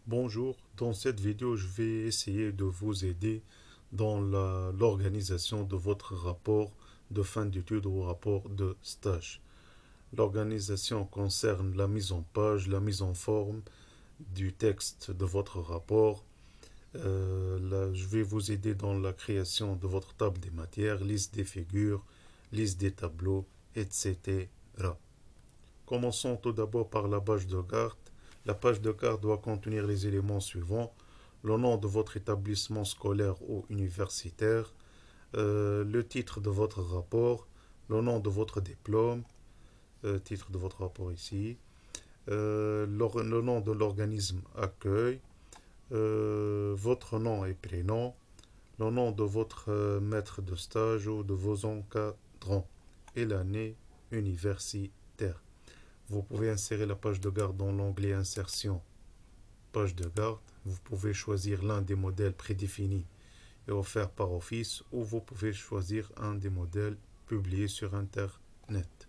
Bonjour, dans cette vidéo, je vais essayer de vous aider dans l'organisation de votre rapport de fin d'études ou rapport de stage. L'organisation concerne la mise en page, la mise en forme du texte de votre rapport. Je vais vous aider dans la création de votre table des matières, liste des figures, liste des tableaux, etc. Commençons tout d'abord par la page de garde. La page de garde doit contenir les éléments suivants: le nom de votre établissement scolaire ou universitaire, le titre de votre rapport, le nom de votre diplôme, titre de votre rapport ici, le nom de l'organisme accueil, votre nom et prénom, le nom de votre maître de stage ou de vos encadrants et l'année universitaire. Vous pouvez insérer la page de garde dans l'onglet Insertion, page de garde. Vous pouvez choisir l'un des modèles prédéfinis et offerts par Office, ou vous pouvez choisir un des modèles publiés sur Internet.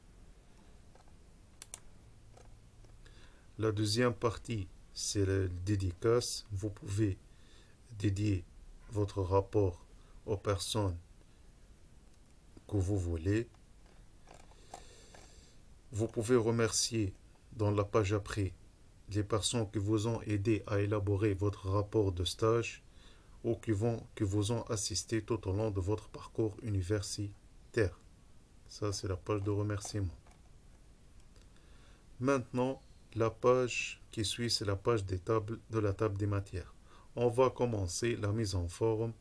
La deuxième partie, c'est la dédicace. Vous pouvez dédier votre rapport aux personnes que vous voulez. Vous pouvez remercier dans la page après les personnes qui vous ont aidé à élaborer votre rapport de stage ou qui vous ont assisté tout au long de votre parcours universitaire. Ça, c'est la page de remerciement. Maintenant, la page qui suit, c'est la page de la table des matières. On va commencer la mise en forme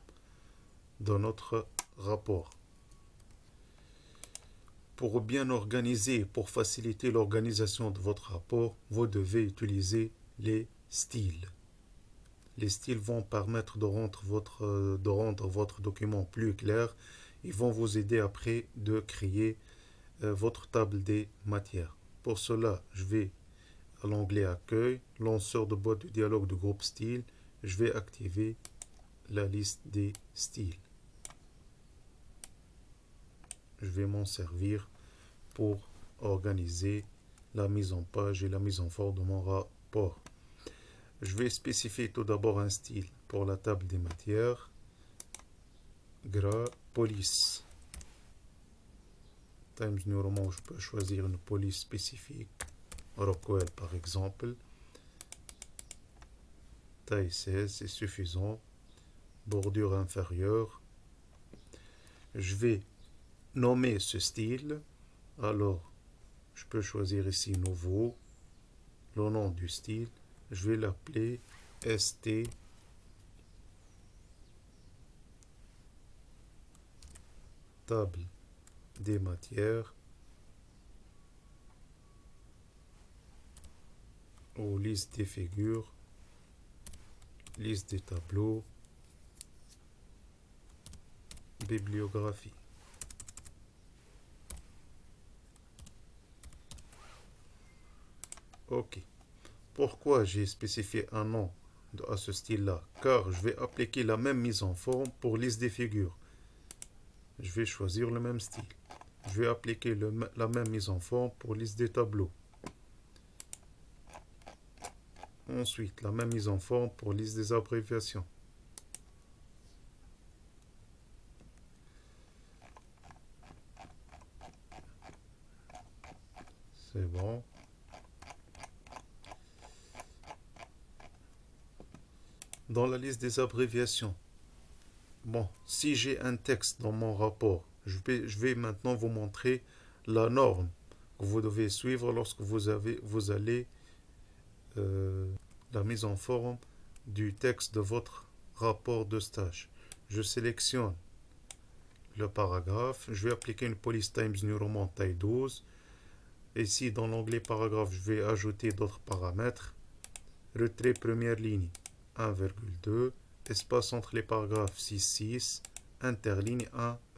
de notre rapport. Pour bien organiser et pour faciliter l'organisation de votre rapport, vous devez utiliser les styles. Les styles vont permettre de rendre votre document plus clair. Ils vont vous aider après de créer votre table des matières. Pour cela, je vais à l'onglet Accueil, lanceur de boîte de dialogue de groupe style. Je vais activer la liste des styles. Je vais m'en servir pour organiser la mise en page et la mise en forme de mon rapport. Je vais spécifier tout d'abord un style pour la table des matières. Gras police. Times New Roman, je peux choisir une police spécifique. Rockwell par exemple. Taille 16, c'est suffisant. Bordure inférieure. Je vais nommer ce style. Alors, je peux choisir ici nouveau. Le nom du style. Je vais l'appeler ST table des matières ou liste des figures, liste des tableaux, bibliographie. Ok. Pourquoi j'ai spécifié un nom à ce style-là? Car je vais appliquer la même mise en forme pour liste des figures. Je vais choisir le même style. Je vais appliquer la même mise en forme pour liste des tableaux. Ensuite, la même mise en forme pour liste des abréviations. C'est bon. Dans la liste des abréviations, bon, si j'ai un texte dans mon rapport, je vais maintenant vous montrer la norme que vous devez suivre lorsque vous allez la mise en forme du texte de votre rapport de stage. Je sélectionne le paragraphe, je vais appliquer une police Times New Roman taille 12. Ici, dans l'onglet paragraphe, je vais ajouter d'autres paramètres. Retrait première ligne 1,2, espace entre les paragraphes 6,6, interligne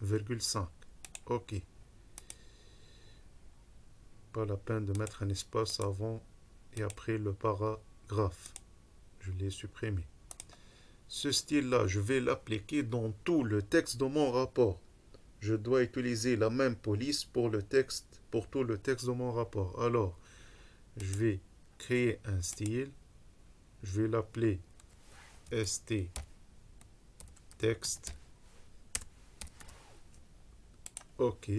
1,5. OK. Pas la peine de mettre un espace avant et après le paragraphe. Je l'ai supprimé. Ce style-là, je vais l'appliquer dans tout le texte de mon rapport. Je dois utiliser la même police pour le texte, pour tout le texte de mon rapport. Alors, je vais créer un style. Je vais l'appeler st texte. OK.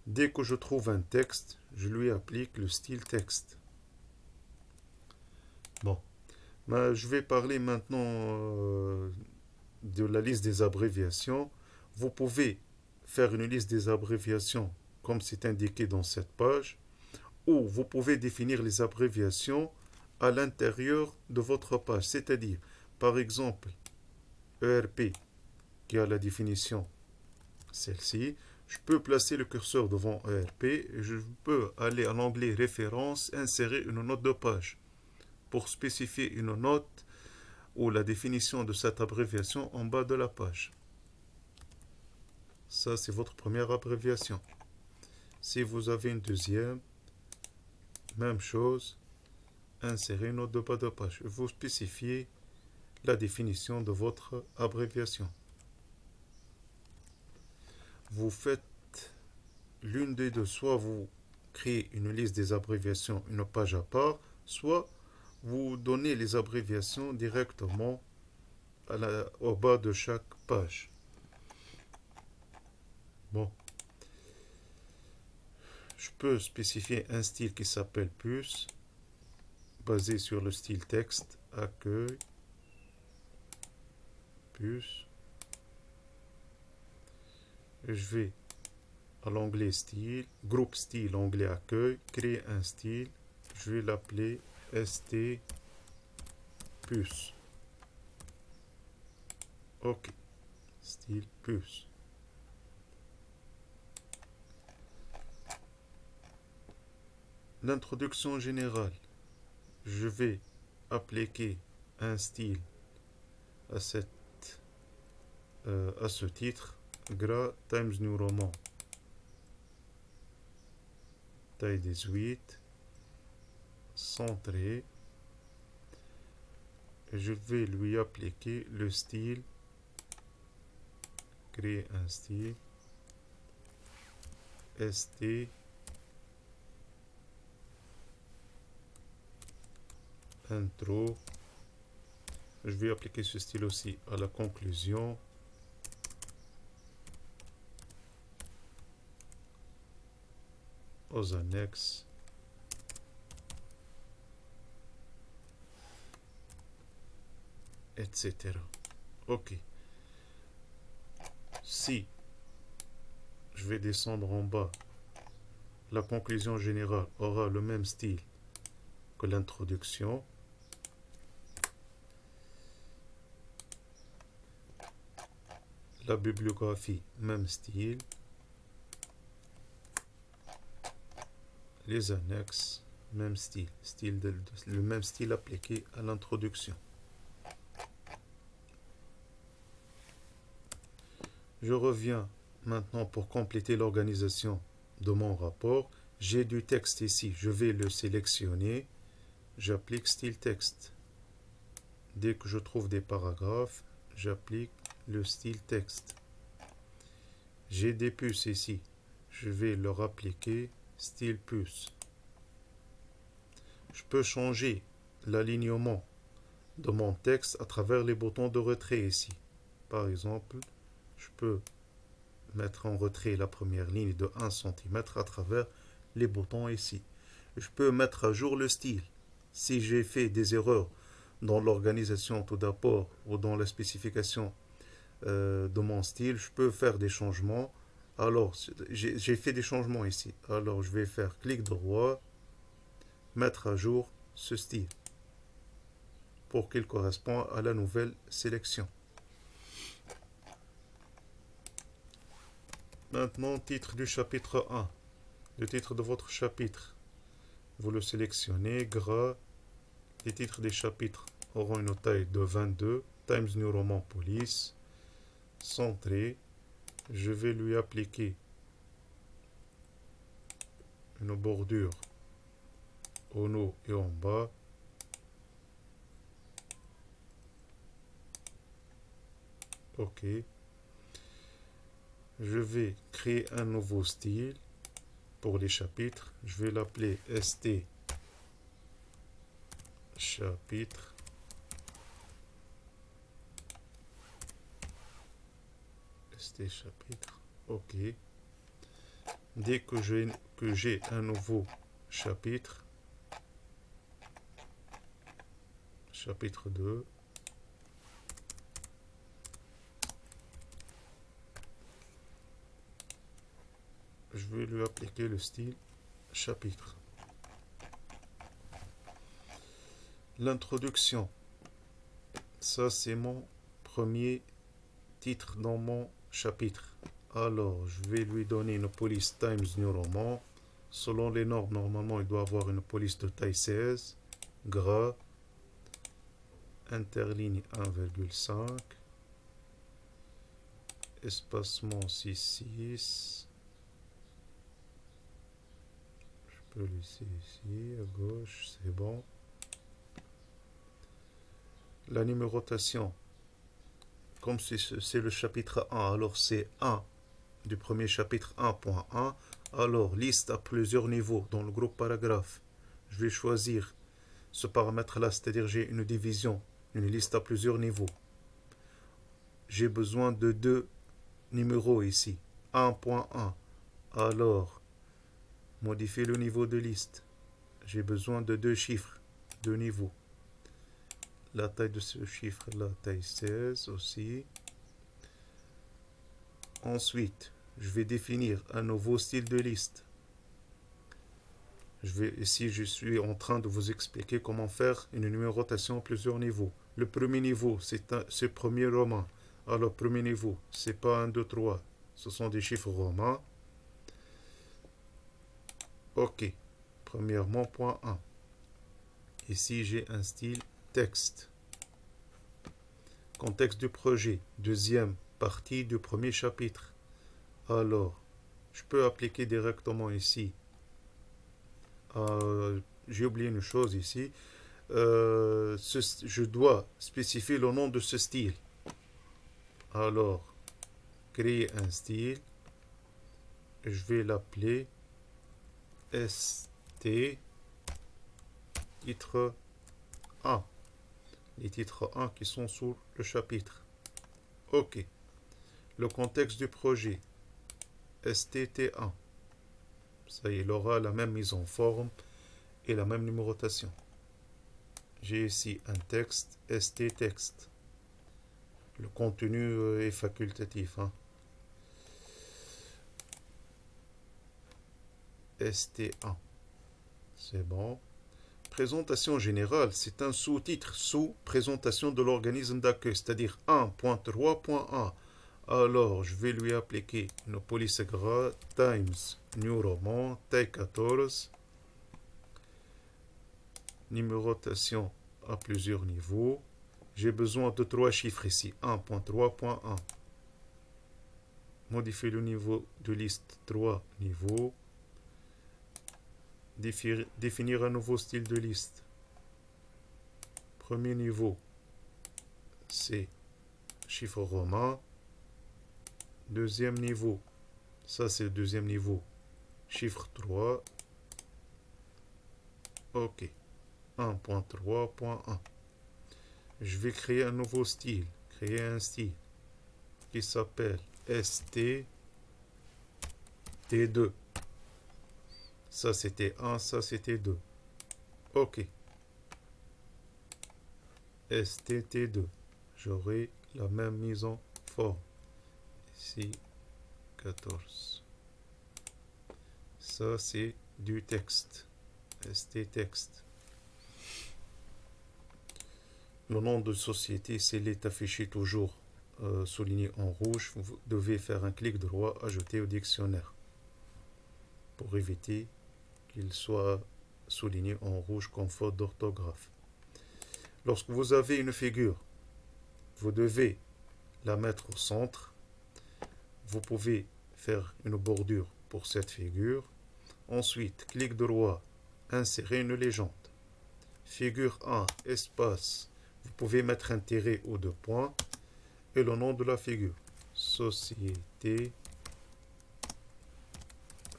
Dès que je trouve un texte, je lui applique le style texte. Bon. Je vais parler maintenant de la liste des abréviations. Vous pouvez faire une liste des abréviations comme c'est indiqué dans cette page, ou vous pouvez définir les abréviations à l'intérieur de votre page. C'est-à-dire, par exemple, ERP, qui a la définition, celle-ci, je peux placer le curseur devant ERP et je peux aller à l'onglet référence, insérer une note de page pour spécifier une note ou la définition de cette abréviation en bas de la page. Ça, c'est votre première abréviation. Si vous avez une deuxième, même chose, insérer une note de bas de page. Vous spécifiez la définition de votre abréviation. Vous faites l'une des deux, soit vous créez une liste des abréviations, une page à part, soit vous donnez les abréviations directement au bas de chaque page. Bon. Je peux spécifier un style qui s'appelle plus, basé sur le style texte, accueil, plus. Et je vais à l'onglet style, groupe style, onglet accueil, créer un style. Je vais l'appeler st plus. OK. Style plus. L'introduction générale. Je vais appliquer un style à ce titre. Gras Times New Roman. Taille 18. Centré. Je vais lui appliquer le style. Créer un style. ST. Intro. Je vais appliquer ce style aussi à la conclusion. Aux annexes. Etc. OK. Si je vais descendre en bas, la conclusion générale aura le même style que l'introduction. La bibliographie, même style. Les annexes, même style. Le même style appliqué à l'introduction. Je reviens maintenant pour compléter l'organisation de mon rapport. J'ai du texte ici. Je vais le sélectionner. J'applique style texte. Dès que je trouve des paragraphes, j'applique le style texte. J'ai des puces ici. Je vais leur appliquer style puce. Je peux changer l'alignement de mon texte à travers les boutons de retrait ici. Par exemple, je peux mettre en retrait la première ligne de 1 cm à travers les boutons ici. Je peux mettre à jour le style. Si j'ai fait des erreurs dans l'organisation tout d'abord ou dans la spécification de mon style, je peux faire des changements. Alors, j'ai fait des changements ici. Alors, je vais faire clic droit, mettre à jour ce style pour qu'il corresponde à la nouvelle sélection. Maintenant, titre du chapitre 1. Le titre de votre chapitre. Vous le sélectionnez, gras. Les titres des chapitres auront une taille de 22. Times New Roman Police. Centré. Je vais lui appliquer une bordure au haut et en bas. OK. Je vais créer un nouveau style pour les chapitres. Je vais l'appeler ST chapitre. ST chapitre. OK. Dès que j'ai un nouveau chapitre, chapitre 2, je vais lui appliquer le style chapitre. L'introduction, ça c'est mon premier titre dans mon chapitre. Alors je vais lui donner une police Times New Roman. Selon les normes, normalement il doit avoir une police de taille 16, gras, interligne 1,5, espacement 6,6. Je peux laisser ici à gauche, c'est bon. La numérotation, comme c'est le chapitre 1, alors c'est 1 du premier chapitre 1.1. Alors, liste à plusieurs niveaux dans le groupe paragraphe. Je vais choisir ce paramètre-là, c'est-à-dire j'ai une division, une liste à plusieurs niveaux. J'ai besoin de deux numéros ici, 1.1. Alors, modifier le niveau de liste. J'ai besoin de deux chiffres, deux niveaux. La taille de ce chiffre, la taille 16 aussi. Ensuite, je vais définir un nouveau style de liste. Ici, je suis en train de vous expliquer comment faire une numérotation à plusieurs niveaux. Le premier niveau, c'est premier romain. Alors, premier niveau, c'est pas 1, 2, 3. Ce sont des chiffres romains. OK. Premièrement, point 1. Ici, j'ai un style texte. Contexte du projet. Deuxième partie du premier chapitre. Alors, je peux appliquer directement ici. J'ai oublié une chose ici. Je dois spécifier le nom de ce style. Alors, créer un style. Je vais l'appeler ST titre 1. Les titres 1 qui sont sous le chapitre. OK. Le contexte du projet. STT1. Ça y est, il aura la même mise en forme et la même numérotation. J'ai ici un texte, ST texte. Le contenu est facultatif. ST1. C'est bon. Présentation générale, c'est un sous-titre sous présentation de l'organisme d'accueil, c'est-à-dire 1.3.1. Alors, je vais lui appliquer une police gras Times New Roman, taille 14. Numérotation à plusieurs niveaux. J'ai besoin de 3 chiffres ici, 1.3.1. Modifier le niveau de liste 3 niveaux. Définir un nouveau style de liste. Premier niveau, c'est chiffre romain. Deuxième niveau, ça c'est le deuxième niveau, chiffre 3. OK. 1.3.1. Je vais créer un nouveau style. Créer un style qui s'appelle ST T2. Ça c'était 1, ça c'était 2. OK. STT2. J'aurai la même mise en forme. Ici, 14. Ça c'est du texte. ST texte. Le nom de société, s'il est affiché toujours souligné en rouge, vous devez faire un clic droit, ajouter au dictionnaire, pour éviter qu'il soit souligné en rouge comme faute d'orthographe. Lorsque vous avez une figure, vous devez la mettre au centre. Vous pouvez faire une bordure pour cette figure. Ensuite, clic droit, insérer une légende. Figure 1, espace. Vous pouvez mettre un tiret ou 2 points. Et le nom de la figure. Société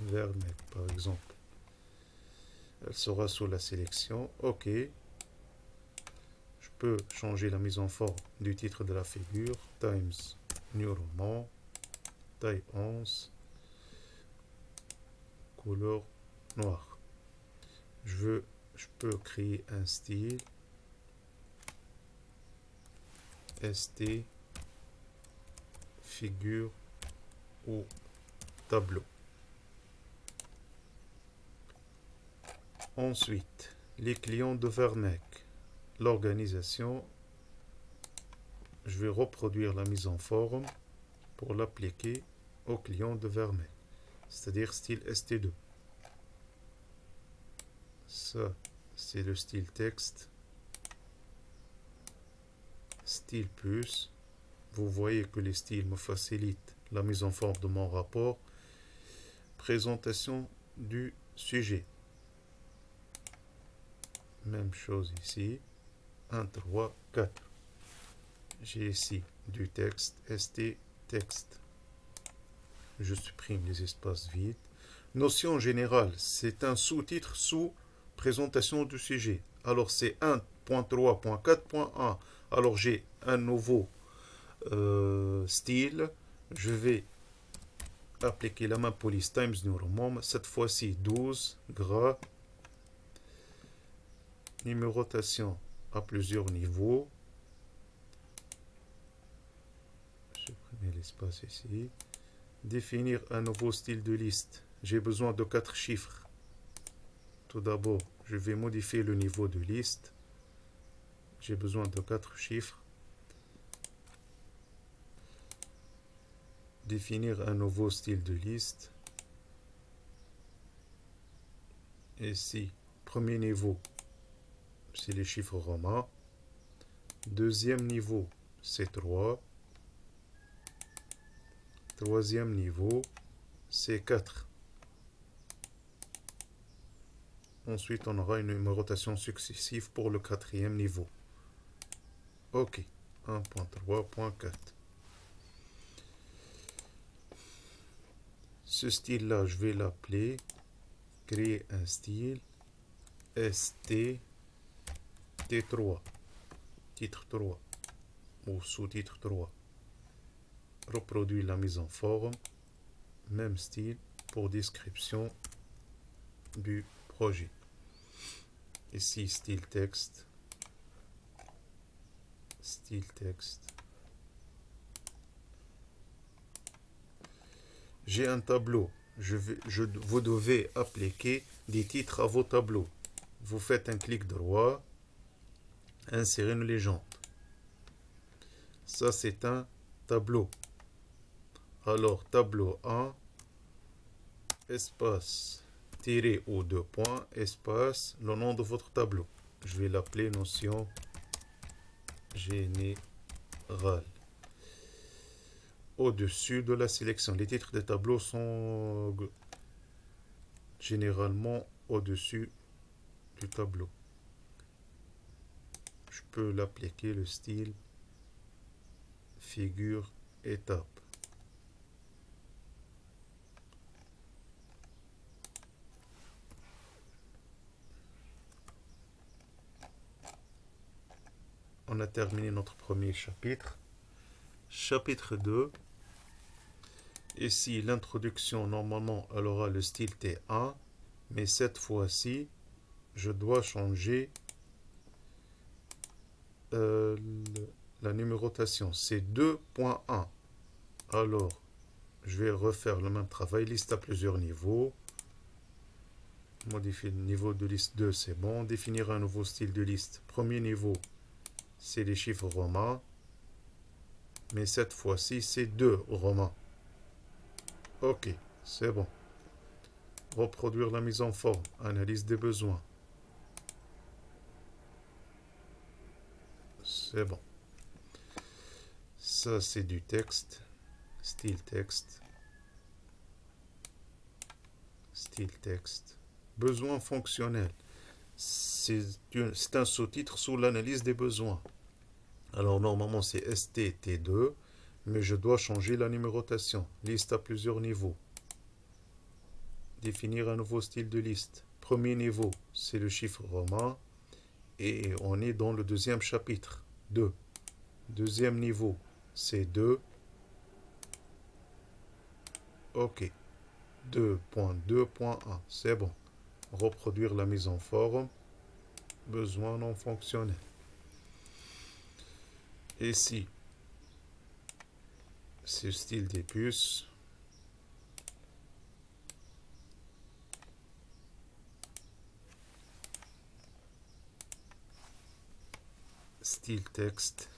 Vernet, par exemple. Elle sera sous la sélection. OK. Je peux changer la mise en forme du titre de la figure. Times New Roman. taille 11, couleur noire. Je peux créer un style ST figure ou tableau. Ensuite, les clients de Vermeck. L'organisation, je vais reproduire la mise en forme pour l'appliquer aux clients de Vermeck, c'est-à-dire style ST2. Ça, c'est le style texte. Style plus. Vous voyez que les styles me facilitent la mise en forme de mon rapport. Présentation du sujet. Même chose ici. 1, 3, 4. J'ai ici du texte, ST texte. Je supprime les espaces vides. Notion générale, c'est un sous-titre sous présentation du sujet. Alors c'est 1.3.4.1. Alors j'ai un nouveau style. Je vais appliquer la même police Times New Roman. Cette fois-ci 12 gras. Numérotation à plusieurs niveaux. Supprimer l'espace ici. Définir un nouveau style de liste. J'ai besoin de 4 chiffres. Tout d'abord, je vais modifier le niveau de liste. J'ai besoin de 4 chiffres. Définir un nouveau style de liste. Ici, premier niveau, c'est les chiffres romains. Deuxième niveau, c'est 3. Troisième niveau, c'est 4. Ensuite, on aura une numérotation successive pour le quatrième niveau. OK. 1.3.4. Ce style-là, je vais l'appeler créer un style ST T3. Titre 3 ou sous-titre 3. Reproduire la mise en forme. Même style pour description du projet. Ici, style texte. Style texte. J'ai un tableau. Vous devez appliquer des titres à vos tableaux. Vous faites un clic droit. Insérer une légende. Ça, c'est un tableau. Alors, tableau 1, espace, tiré ou 2 points, espace, le nom de votre tableau. Je vais l'appeler notion générale. Au-dessus de la sélection. Les titres des tableaux sont généralement au-dessus du tableau. Je peux l'appliquer le style figure étape. On a terminé notre premier chapitre. Chapitre 2. Ici, l'introduction, normalement, elle aura le style T1. Mais cette fois-ci, je dois changer la numérotation. C'est 2.1. Alors, je vais refaire le même travail. Liste à plusieurs niveaux. Modifier le niveau de liste 2, c'est bon. Définir un nouveau style de liste. Premier niveau, c'est les chiffres romains. Mais cette fois-ci, c'est 2 romains. OK, c'est bon. Reproduire la mise en forme. Analyse des besoins. C'est bon. Ça, c'est du texte. Style texte. Style texte. Besoins fonctionnels. C'est un sous-titre sous l'analyse des besoins. Alors, normalement, c'est STT2, mais je dois changer la numérotation. Liste à plusieurs niveaux. Définir un nouveau style de liste. Premier niveau, c'est le chiffre romain. Et on est dans le deuxième chapitre, 2. Deuxième niveau, c'est 2. OK. 2.2.1, c'est bon. Reproduire la mise en forme. Besoin non fonctionnel. Ici, c'est le style des puces. Style texte.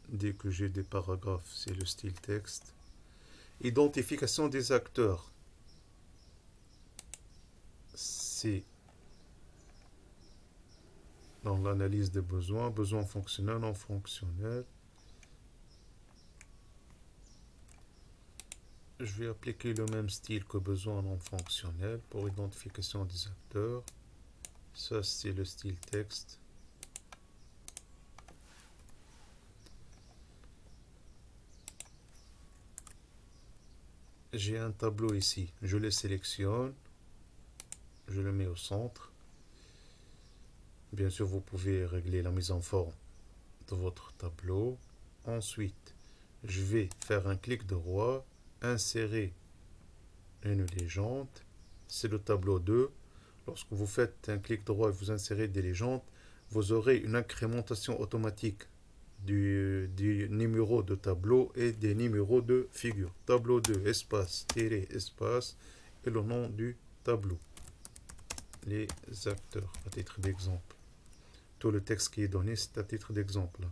Dès que j'ai des paragraphes, c'est le style texte. Identification des acteurs. C'est dans l'analyse des besoins. Besoins fonctionnels, non fonctionnels. Je vais appliquer le même style que besoin non fonctionnel pour identification des acteurs. Ça, c'est le style texte. J'ai un tableau ici. Je le sélectionne. Je le mets au centre. Bien sûr, vous pouvez régler la mise en forme de votre tableau. Ensuite, je vais faire un clic droit, insérer une légende. C'est le tableau 2. Lorsque vous faites un clic droit et vous insérez des légendes, vous aurez une incrémentation automatique du numéro de tableau et des numéros de figure. Tableau 2, espace, tiré, espace, et le nom du tableau. Les acteurs, à titre d'exemple. Tout le texte qui est donné, c'est à titre d'exemple.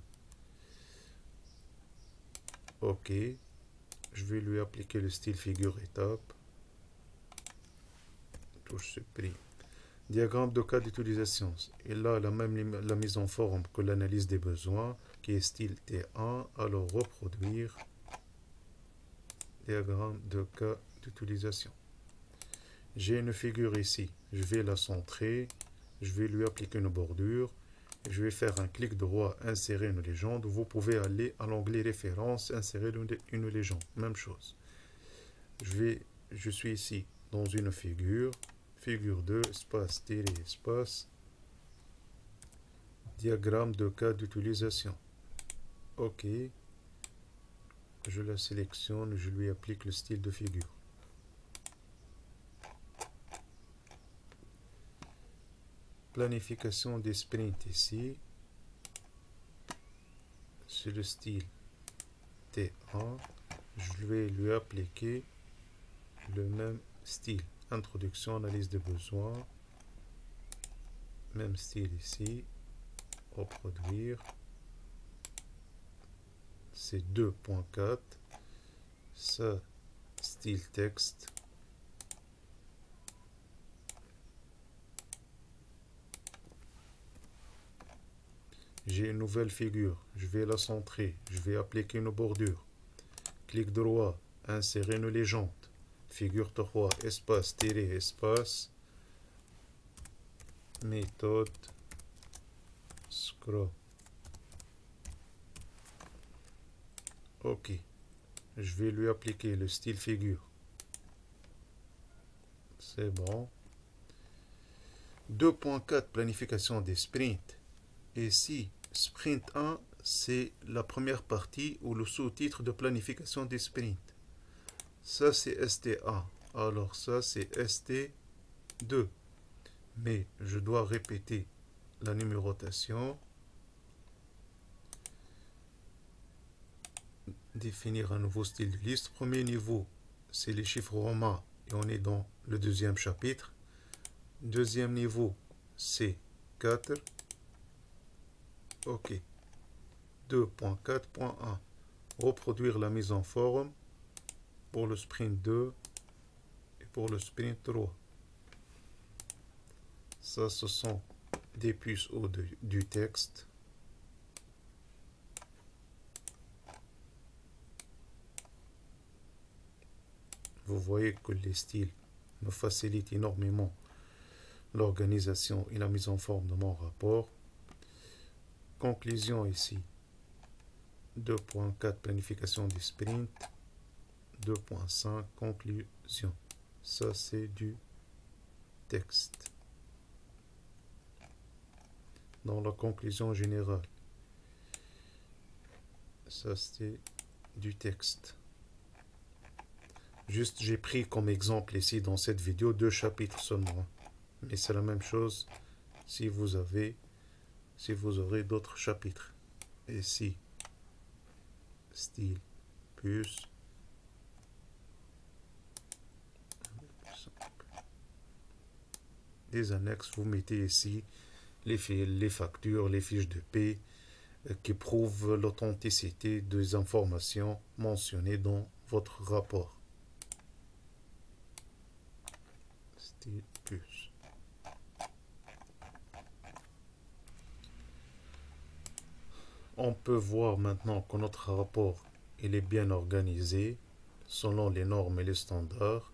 OK. Je vais lui appliquer le style figure étape. Touche supprime. Diagramme de cas d'utilisation. Et là, la mise en forme que l'analyse des besoins, qui est style T1. Alors, reproduire. Diagramme de cas d'utilisation. J'ai une figure ici. Je vais la centrer. Je vais lui appliquer une bordure. Je vais faire un clic droit, insérer une légende. Vous pouvez aller à l'onglet référence, insérer une légende. Même chose. Je suis ici dans une figure. Figure 2, espace, tiré, espace. Diagramme de cas d'utilisation. OK. Je la sélectionne, je lui applique le style de figure. Planification des sprints ici. C'est le style T1. Je vais lui appliquer le même style. Introduction, analyse des besoins. Même style ici. Reproduire. C'est 2.4. Ça, style texte. J'ai une nouvelle figure. Je vais la centrer. Je vais appliquer une bordure. Clic droit. Insérer une légende. Figure 3. Espace, tiré, espace. Méthode. Scroll. OK. Je vais lui appliquer le style figure. C'est bon. 2.4 planification des sprints. Et ici, sprint 1, c'est la première partie ou le sous-titre de planification des sprints. Ça, c'est ST1. Alors ça, c'est ST2. Mais je dois répéter la numérotation. Définir un nouveau style de liste. Premier niveau, c'est les chiffres romains et on est dans le deuxième chapitre. Deuxième niveau, c'est 4. OK. 2.4.1. Reproduire la mise en forme pour le sprint 2 et pour le sprint 3. Ça, ce sont des puces du texte. Vous voyez que les styles me facilitent énormément l'organisation et la mise en forme de mon rapport. Conclusion ici. 2.4 planification des sprints. 2.5 conclusion. Ça, c'est du texte. Dans la conclusion générale, ça, c'est du texte. Juste, j'ai pris comme exemple ici dans cette vidéo 2 chapitres seulement. Mais c'est la même chose si vous aurez d'autres chapitres. Ici, style plus. Les annexes, vous mettez ici les factures, les fiches de paie qui prouvent l'authenticité des informations mentionnées dans votre rapport. Style plus. On peut voir maintenant que notre rapport il est bien organisé selon les normes et les standards.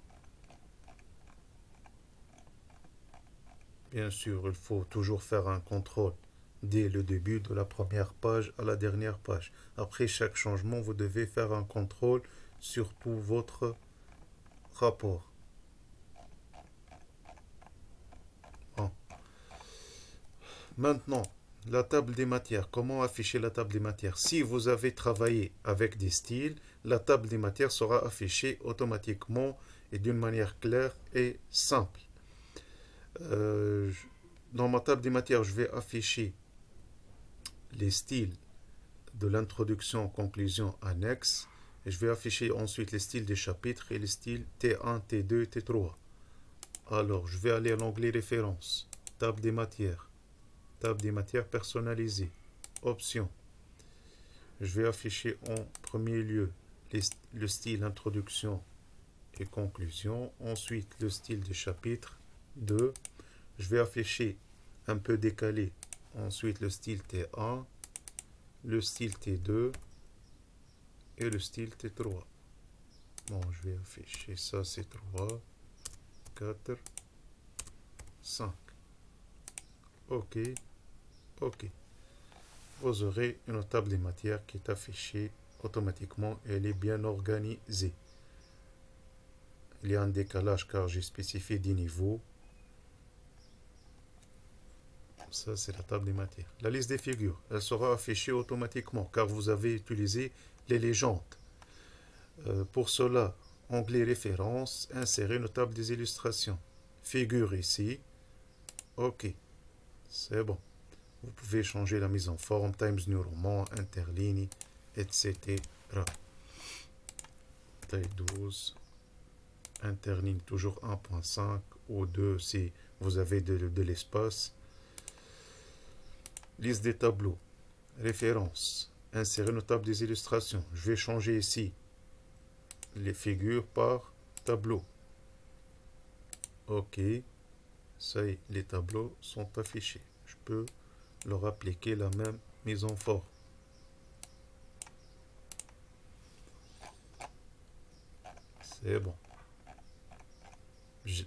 Bien sûr, il faut toujours faire un contrôle dès le début de la première page à la dernière page. Après chaque changement, vous devez faire un contrôle sur tout votre rapport. Bon. Maintenant, la table des matières. Comment afficher la table des matières? Si vous avez travaillé avec des styles, la table des matières sera affichée automatiquement et d'une manière claire et simple. Dans ma table des matières, je vais afficher les styles de l'introduction, conclusion, annexe. Et je vais afficher ensuite les styles des chapitres et les styles T1, T2 et T3. Alors, je vais aller à l'onglet référence, table des matières personnalisées, options. Je vais afficher en premier lieu le style introduction et conclusion. Ensuite, le style des chapitres 2. Je vais afficher un peu décalé. Ensuite, le style T1, le style T2 et le style T3. Bon, je vais afficher ça, c'est 3, 4, 5. OK. OK. Vous aurez une table des matières qui est affichée automatiquement et elle est bien organisée. Il y a un décalage car j'ai spécifié des niveaux. Ça, c'est la table des matières. La liste des figures, elle sera affichée automatiquement car vous avez utilisé les légendes. Pour cela, onglet référence, insérer une table des illustrations. Figure ici. OK. C'est bon. Vous pouvez changer la mise en forme, Times New Roman, interligne, etc. Taille 12. Interligne toujours 1.5 ou 2 si vous avez de l'espace. Liste des tableaux. Référence. Insérer une table des illustrations. Je vais changer ici les figures par tableau. OK. Ça y est, les tableaux sont affichés. Je peux leur appliquer la même mise en forme. C'est bon.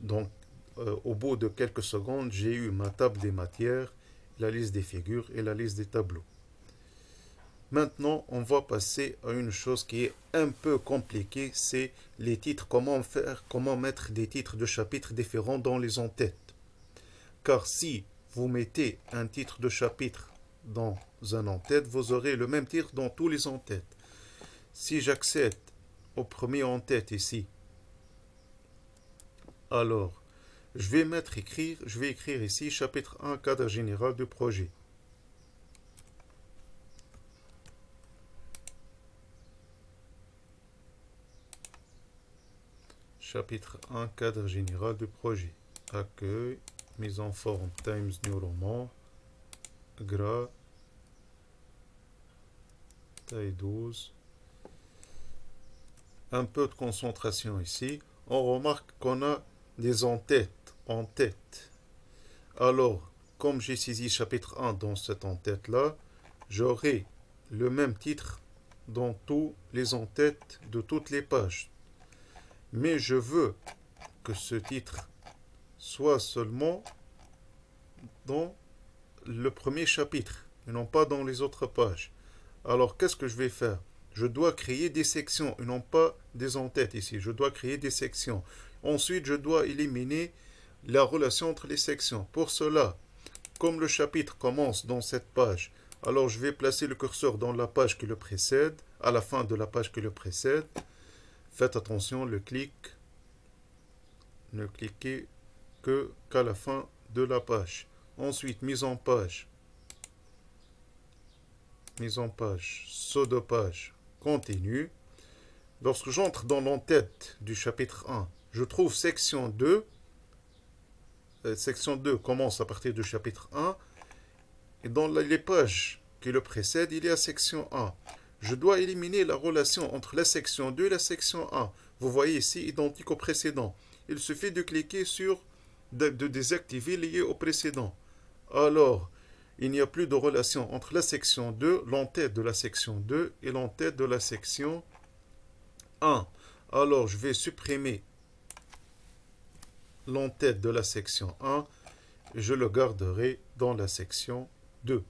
Donc, au bout de quelques secondes, j'ai eu ma table des matières, la liste des figures et la liste des tableaux. Maintenant, on va passer à une chose qui est un peu compliquée, c'est les titres. Comment mettre des titres de chapitres différents dans les en-têtes. Car si vous mettez un titre de chapitre dans un en-tête, vous aurez le même titre dans tous les en-têtes. Si j'accède au premier en-tête ici, alors je vais écrire ici chapitre 1, cadre général du projet. Chapitre 1, cadre général du projet. Accueil, mise en forme, Times New Roman, gras, taille 12. Un peu de concentration ici. On remarque qu'on a des en-têtes. Alors, comme j'ai saisi chapitre 1 dans cette en-tête-là, j'aurai le même titre dans tous les en-têtes de toutes les pages. Mais je veux que ce titre soit seulement dans le premier chapitre et non pas dans les autres pages. Alors, qu'est-ce que je vais faire? Je dois créer des sections et non pas des en-têtes ici. Je dois créer des sections. Ensuite, je dois éliminer la relation entre les sections. Pour cela, comme le chapitre commence dans cette page, alors je vais placer le curseur dans la page qui le précède, à la fin de la page qui le précède, Faites attention, ne cliquez qu'à la fin de la page. Ensuite, mise en page, saut de page, continue. Lorsque j'entre dans l'entête du chapitre 1, je trouve section 2. Section 2 commence à partir du chapitre 1. Et dans les pages qui le précèdent, il y a section 1. Je dois éliminer la relation entre la section 2 et la section 1. Vous voyez ici, identique au précédent. Il suffit de cliquer sur de désactiver lié au précédent. Alors, il n'y a plus de relation entre la section 2, l'entête de la section 2 et l'entête de la section 1. Alors, je vais supprimer l'entête de la section 1 et je le garderai dans la section 2.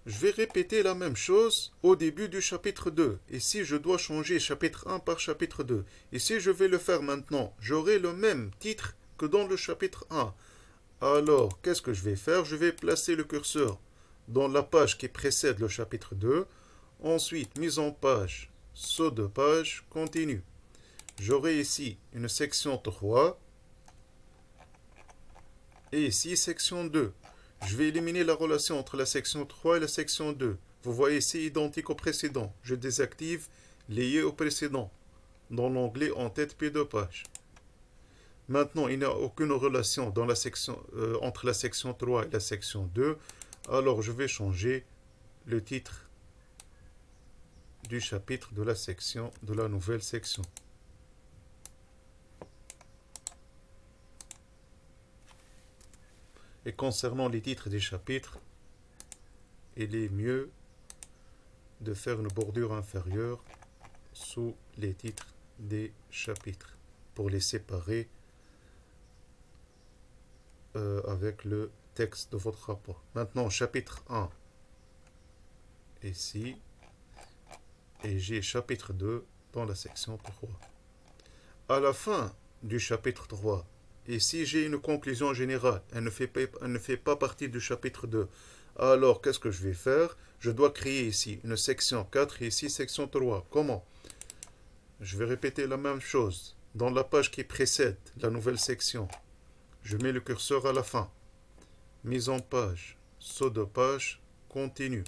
Je vais répéter la même chose au début du chapitre 2. Ici, je dois changer chapitre 1 par chapitre 2. Et si je vais le faire maintenant, j'aurai le même titre que dans le chapitre 1. Alors, qu'est-ce que je vais faire? Je vais placer le curseur dans la page qui précède le chapitre 2. Ensuite, mise en page, saut de page, continue. J'aurai ici une section 3 et ici section 2. Je vais éliminer la relation entre la section 3 et la section 2. Vous voyez ici identique au précédent. Je désactive lié au précédent dans l'onglet en tête pied de page. Maintenant, il n'y a aucune relation dans la section, entre la section 3 et la section 2. Alors, je vais changer le titre du chapitre de la section, de la nouvelle section. Et concernant les titres des chapitres, il est mieux de faire une bordure inférieure sous les titres des chapitres pour les séparer avec le texte de votre rapport. Maintenant, chapitre 1 ici, et j'ai chapitre 2 dans la section 3. À la fin du chapitre 3, ici j'ai une conclusion générale, elle ne fait pas partie du chapitre 2. Alors, qu'est-ce que je vais faire? Je dois créer ici une section 4 et ici section 3. Comment? Je vais répéter la même chose. Dans la page qui précède la nouvelle section, je mets le curseur à la fin. Mise en page, saut de page, continue.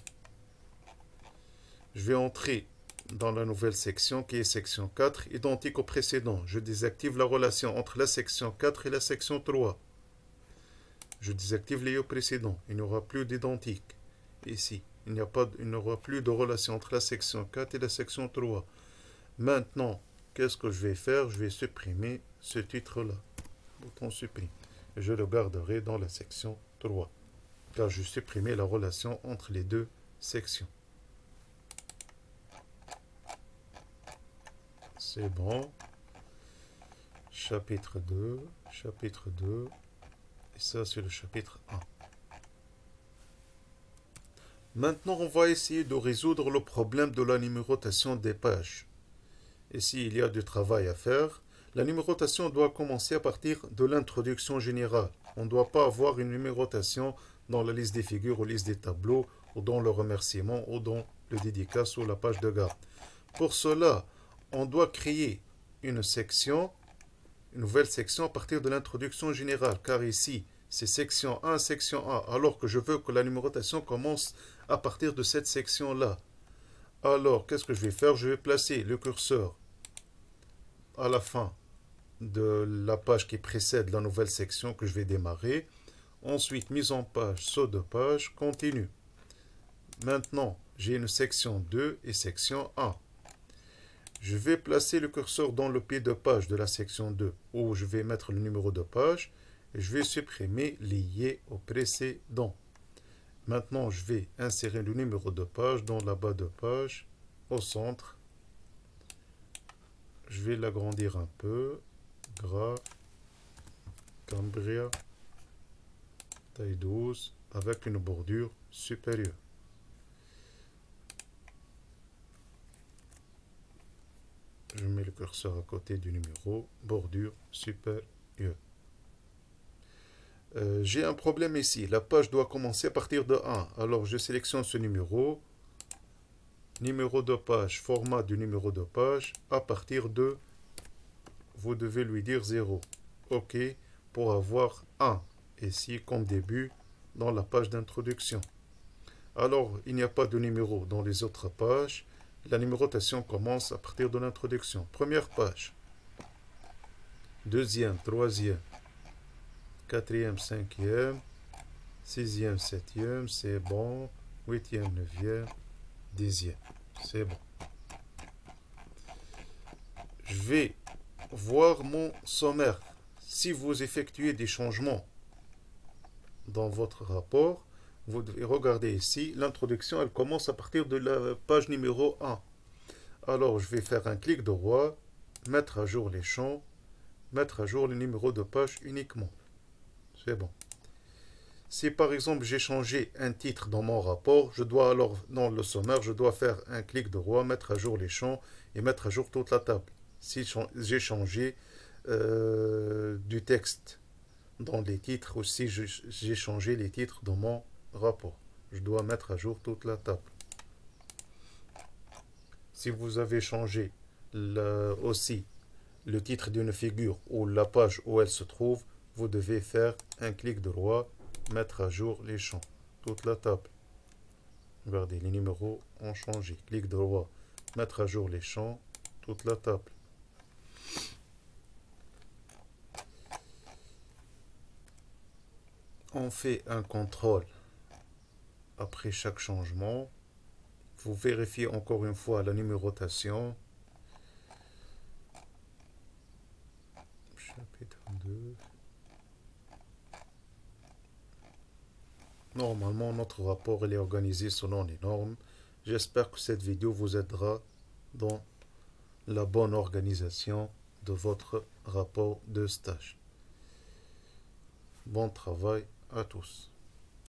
Je vais entrer dans la nouvelle section qui est section 4, identique au précédent. Je désactive la relation entre la section 4 et la section 3. Je désactive les précédents. Il n'y aura plus d'identique. Ici, il n'y aura plus de relation entre la section 4 et la section 3. Maintenant, qu'est-ce que je vais faire? Je vais supprimer ce titre-là. Bouton supprime. Je le garderai dans la section 3. Car je supprimé la relation entre les deux sections. C'est bon. Chapitre 2. Et ça, c'est le chapitre 1. Maintenant, on va essayer de résoudre le problème de la numérotation des pages. Ici, il y a du travail à faire. La numérotation doit commencer à partir de l'introduction générale. On ne doit pas avoir une numérotation dans la liste des figures ou liste des tableaux, ou dans le remerciement, ou dans le dédicace ou la page de garde. Pour cela, on doit créer une nouvelle section à partir de l'introduction générale, car ici, c'est section 1, section 1, alors que je veux que la numérotation commence à partir de cette section-là. Alors, qu'est-ce que je vais faire? Je vais placer le curseur à la fin de la page qui précède la nouvelle section que je vais démarrer. Ensuite, mise en page, saut de page, continue. Maintenant, j'ai une section 2 et section 1. Je vais placer le curseur dans le pied de page de la section 2, où je vais mettre le numéro de page, et je vais supprimer lié au précédent. Maintenant, je vais insérer le numéro de page dans la bas de page, au centre. Je vais l'agrandir un peu. Gras, Cambria, taille 12, avec une bordure supérieure. Je mets le curseur à côté du numéro, bordure supérieure. J'ai un problème ici. La page doit commencer à partir de 1. Alors, je sélectionne ce numéro numéro de page, format du numéro de page, à partir de, vous devez lui dire 0. OK, pour avoir 1, ici comme début, dans la page d'introduction. Alors, il n'y a pas de numéro dans les autres pages. La numérotation commence à partir de l'introduction. Première page. Deuxième, troisième, quatrième, cinquième, sixième, septième, c'est bon. Huitième, neuvième, dixième, c'est bon. Je vais voir mon sommaire. Si vous effectuez des changements dans votre rapport, vous devez regarder ici, l'introduction, elle commence à partir de la page numéro 1. Alors, je vais faire un clic droit, mettre à jour les champs, mettre à jour le numéro de page uniquement. C'est bon. Si par exemple j'ai changé un titre dans mon rapport, je dois alors, dans le sommaire, je dois faire un clic droit, mettre à jour les champs et mettre à jour toute la table. Si j'ai changé du texte dans les titres, ou si j'ai changé les titres dans mon rapport, je dois mettre à jour toute la table. Si vous avez changé aussi le titre d'une figure ou la page où elle se trouve, vous devez faire un clic droit, mettre à jour les champs, toute la table. Regardez, les numéros ont changé. Clic droit, mettre à jour les champs, toute la table. On fait un contrôle après chaque changement. Vous vérifiez encore une fois la numérotation. Chapitre 2. Normalement, notre rapport est organisé selon les normes. J'espère que cette vidéo vous aidera dans la bonne organisation de votre rapport de stage. Bon travail à tous.